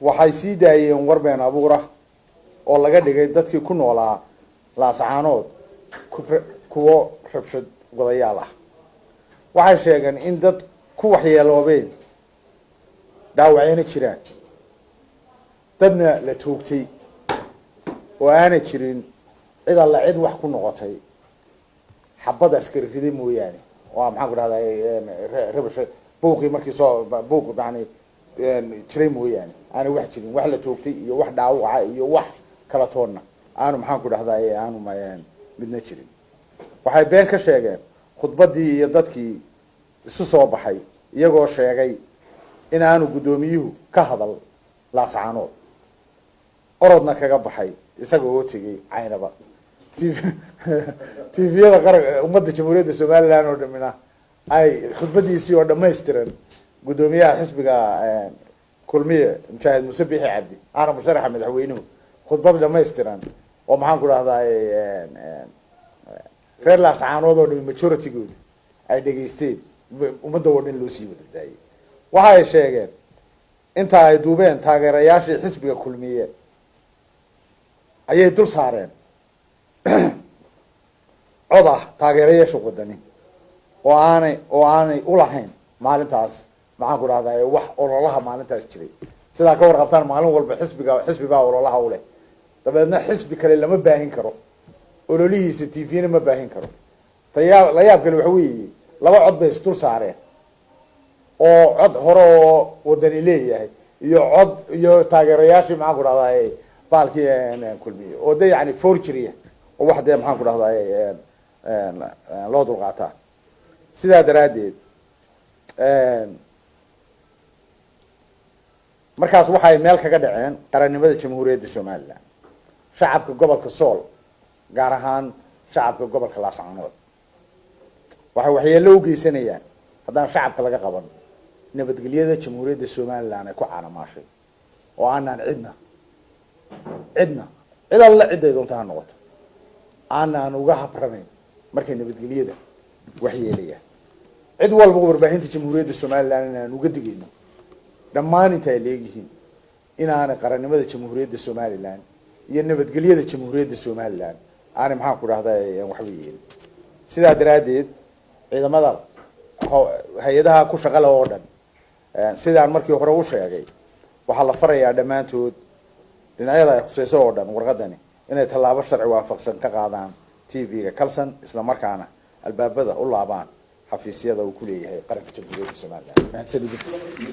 waxay sii daayeen warbeen abuura oo laga dhigay dadkii ku noolaa laascaanood kuwo rabshad wadayaal ah. waxay sheegeen in dad ku waxyeeloobeen dhaawacayna jiraan, dadna la toogtay oo aana jirin cid alla cid wax ku noqotay xabad askari riday mooyaane. waa maxaan ku dhahdaa rabasha buuqii markii soo buuq yani jiray mooyaane aana wax jirin, wax la toogtay iyo wax dhaawaca iyo wax kala toonna aanu maxaan ku dhahdaa aanu midna jirin. waxay been ka sheegeen khudbadii iyo dadkii isu soo baxay iyagoo sheegay in aanu guddoomiyuhu ka hadal laascaanood, orodna kaga baxay isaga oo tegay caynaba. tviyada qaranka ummadda jamhuuriyadda somaliland oo dhamina ay khudbadiisii oo dhamaystiran guddoomiyaha xisbiga kulmiye mujaahid muuse bixi cabdi aana musharaxa madaxweynuhu khudbad dhamaystiran oo maxaan ku dhahdaa reer laascaanood oo dhami majoritigooda ay dhegaysteen, ummadda oo dhan loo sii wada daayay. waxa ay sheegeen inta ay duubeen taageerayaashii xisbiga kulmiye ayay dul saareen cod ah taageerayaasha wadani oo aanay ulahayn maalintaas maxaan ku dhahdaa wax ololaha maalintaas jiray. sidaa ka warqabtaan maalin walba xisbibaa ololaha u leh, dabeedna xisbi kale lama baahin karo, ololihiisa tvna ma baahin karo. la yaab kale waxa weeye laba cod bay isdul saareen oo cod hore oo wadani leeyahay iyo cod iyo taageerayaashii maxaan ku dhahdaa baalkii kulmiye oo de yani forgery oo wax dee maxaan ku dhahdaa loo dulqaataa. sidaa daraaddeed markaas waxay meel kaga dhaceen qarannimada jamhuuriyadda somaliland, shacabka gobolka sool gaar ahaan shacabka gobolka laascaanood. waxay waxyeello u geysanayaan haddaan shacabka laga qaban nabadgelyada jamhuuriyadda somaliland ay ku caanamaashay oo aanaan cidna cid alla ciday doonta ha noqoto aanaan uga habranayn markay nabadgelyada waxyeelayaan. cid walba warbaahinta jamhuuriyadda somaliland inaan uga digayno dhammaan inta ay leegyihiin inaanay qarannimada jamhuuriyadda somaliland iyo nabadgelyada jamhuuriyadda somaliland aanay maxaan ku dhahdaa waxba yeelin. sidaa daraaddeed ciidamada hay-adaha ku shaqale oo dhan sidaan markii hore u sheegay waxaa la farayaa dhammaantood dhinacyada ay khuseyso oo dhan warqadani inay tallaabo sharci waafaqsan ka qaadaan tv-ga kalsan, isla markaana albaabada u laabaan xafiisyada uu ku leeyahay qaranka jamhuuriyadda somaliland. mahadsanidin.